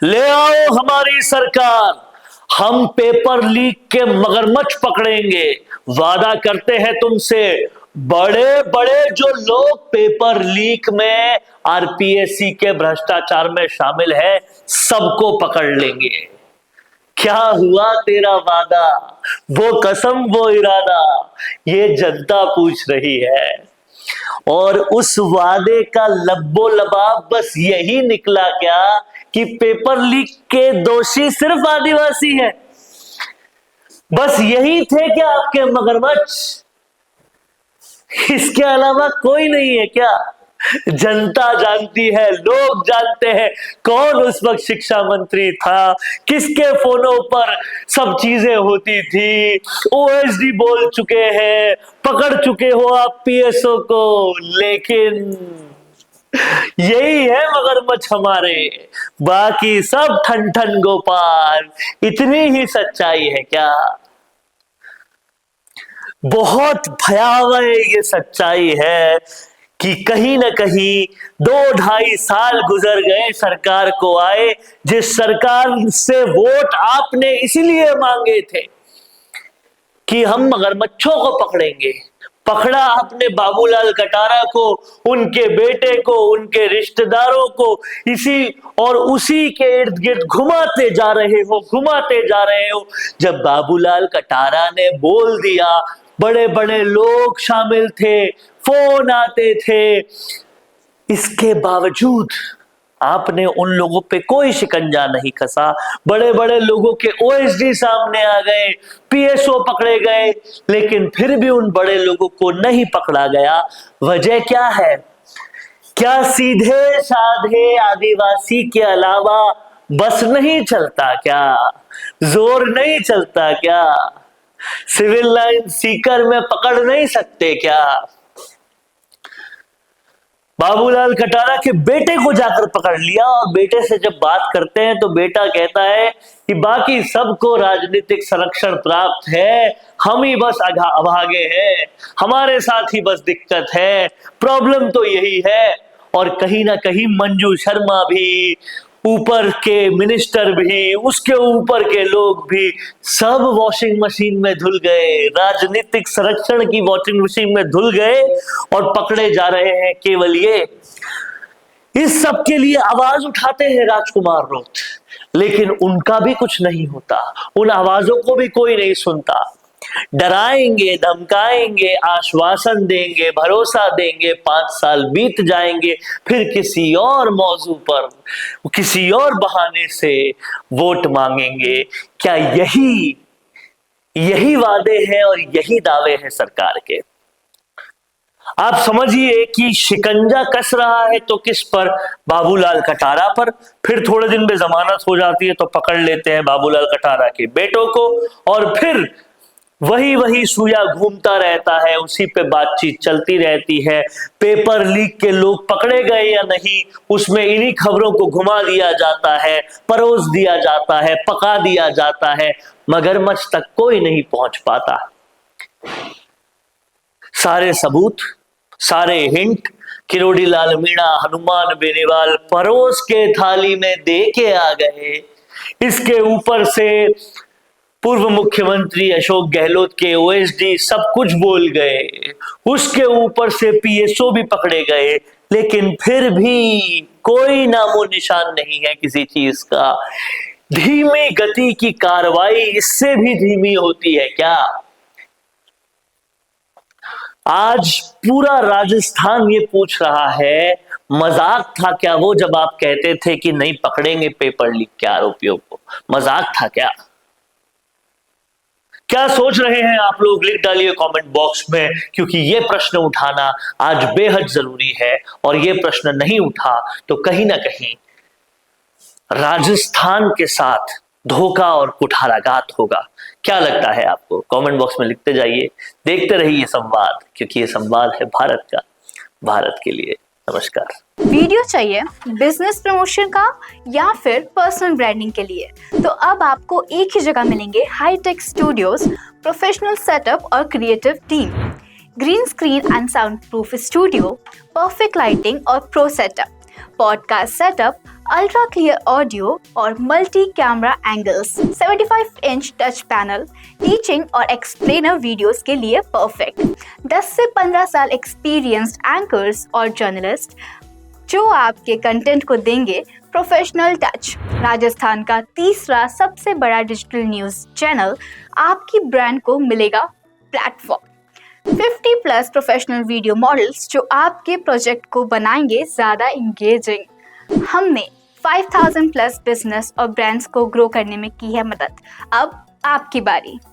ले आओ हमारी सरकार, हम पेपर लीक के मगरमच्छ पकड़ेंगे। वादा करते हैं तुमसे, बड़े बड़े जो लोग पेपर लीक में, आरपीएससी के भ्रष्टाचार में शामिल है, सबको पकड़ लेंगे। क्या हुआ तेरा वादा, वो कसम वो इरादा, ये जनता पूछ रही है। और उस वादे का लब्बो लबाब बस यही निकला क्या कि पेपर लीक के दोषी सिर्फ आदिवासी हैं? बस यही थे क्या आपके मगरमच्छ? इसके अलावा कोई नहीं है क्या? जनता जानती है, लोग जानते हैं कौन उस वक्त शिक्षा मंत्री था, किसके फोनों पर सब चीजें होती थी। ओएसडी बोल चुके हैं, पकड़ चुके हो आप पीएसओ को, लेकिन यही है मगरमच्छ हमारे, बाकी सब ठन ठन गोपाल। इतनी ही सच्चाई है क्या? बहुत भयावह ये सच्चाई है कि कहीं ना कहीं 2-2.5 साल गुजर गए सरकार को आए, जिस सरकार से वोट आपने इसीलिए मांगे थे कि हम मगरमच्छों को पकड़ेंगे। पकड़ा आपने बाबूलाल कटारा को, उनके बेटे को, उनके रिश्तेदारों को, इसी और उसी के इर्द गिर्द घुमाते जा रहे हो, घुमाते जा रहे हो। जब बाबूलाल कटारा ने बोल दिया, बड़े बड़े लोग शामिल थे, फोन आते थे, इसके बावजूद आपने उन लोगों पे कोई शिकंजा नहीं कसा। बड़े बड़े लोगों के ओएसडी सामने आ गए, पीएसओ पकड़े गए, लेकिन फिर भी उन बड़े लोगों को नहीं पकड़ा गया। वजह क्या है? क्या सीधे साधे आदिवासी के अलावा बस नहीं चलता क्या? जोर नहीं चलता क्या? सिविल लाइन सीकर में पकड़ नहीं सकते क्या? बाबूलाल कटारा के बेटे को जाकर पकड़ लिया, और बेटे से जब बात करते हैं तो बेटा कहता है कि बाकी सबको राजनीतिक संरक्षण प्राप्त है, हम ही बस अभागे हैं, हमारे साथ ही बस दिक्कत है, प्रॉब्लम तो यही है। और कहीं ना कहीं मंजू शर्मा भी, ऊपर के मिनिस्टर भी, उसके ऊपर के लोग भी, सब वॉशिंग मशीन में धुल गए, राजनीतिक संरक्षण की वॉशिंग मशीन में धुल गए, और पकड़े जा रहे हैं केवल ये। इस सब के लिए आवाज उठाते हैं राजकुमार रोत, लेकिन उनका भी कुछ नहीं होता, उन आवाजों को भी कोई नहीं सुनता। डराएंगे, धमकाएंगे, आश्वासन देंगे, भरोसा देंगे, 5 साल बीत जाएंगे, फिर किसी और मौजू पर, किसी और बहाने से वोट मांगेंगे। क्या यही वादे हैं और यही दावे हैं सरकार के? आप समझिए कि शिकंजा कस रहा है तो किस पर? बाबूलाल कटारा पर। फिर थोड़े दिन में जमानत हो जाती है तो पकड़ लेते हैं बाबूलाल कटारा के बेटों को, और फिर वही सुइया घूमता रहता है, उसी पे बातचीत चलती रहती है। पेपर लीक के लोग पकड़े गए या नहीं, उसमें इन्हीं खबरों को घुमा दिया जाता है, परोस दिया जाता है, पका दिया जाता है, मगरमच्छ तक कोई नहीं पहुंच पाता। सारे सबूत, सारे हिंट किरोड़ी लाल मीणा, हनुमान बेनीवाल परोस के थाली में दे के आ गए। इसके ऊपर से पूर्व मुख्यमंत्री अशोक गहलोत के ओएसडी सब कुछ बोल गए, उसके ऊपर से पीएसओ भी पकड़े गए, लेकिन फिर भी कोई नामो निशान नहीं है किसी चीज का। धीमी गति की कार्रवाई इससे भी धीमी होती है क्या? आज पूरा राजस्थान ये पूछ रहा है, मजाक था क्या वो जब आप कहते थे कि नहीं पकड़ेंगे पेपर लीक के आरोपियों को? मजाक था क्या? क्या सोच रहे हैं आप लोग? लिख डालिए कमेंट बॉक्स में, क्योंकि ये प्रश्न उठाना आज बेहद जरूरी है, और ये प्रश्न नहीं उठा तो कहीं ना कहीं राजस्थान के साथ धोखा और कुठाराघात होगा। क्या लगता है आपको? कमेंट बॉक्स में लिखते जाइए। देखते रहिए संवाद, क्योंकि ये संवाद है भारत का, भारत के लिए। नमस्कार। वीडियो चाहिए बिजनेस प्रमोशन का या फिर पर्सनल ब्रांडिंग के लिए, तो अब आपको एक ही जगह मिलेंगे हाईटेक स्टूडियोज, प्रोफेशनल सेटअप और creative team, green screen and sound proof studio, perfect lighting और pro setup. Podcast setup, ultra clear audio और multi camera angles, 75 inch touch panel, teaching और एक्सप्लेनर वीडियोस के लिए परफेक्ट। 10 से 15 साल experienced anchors और journalist जो आपके कंटेंट को देंगे प्रोफेशनल टच। राजस्थान का तीसरा सबसे बड़ा डिजिटल न्यूज़ चैनल आपकी ब्रांड को मिलेगा प्लेटफॉर्म। 50+ प्रोफेशनल वीडियो मॉडल्स जो आपके प्रोजेक्ट को बनाएंगे ज़्यादा इंगेजिंग। हमने 5000+ बिजनेस और ब्रांड्स को ग्रो करने में की है मदद। अब आपकी बारी।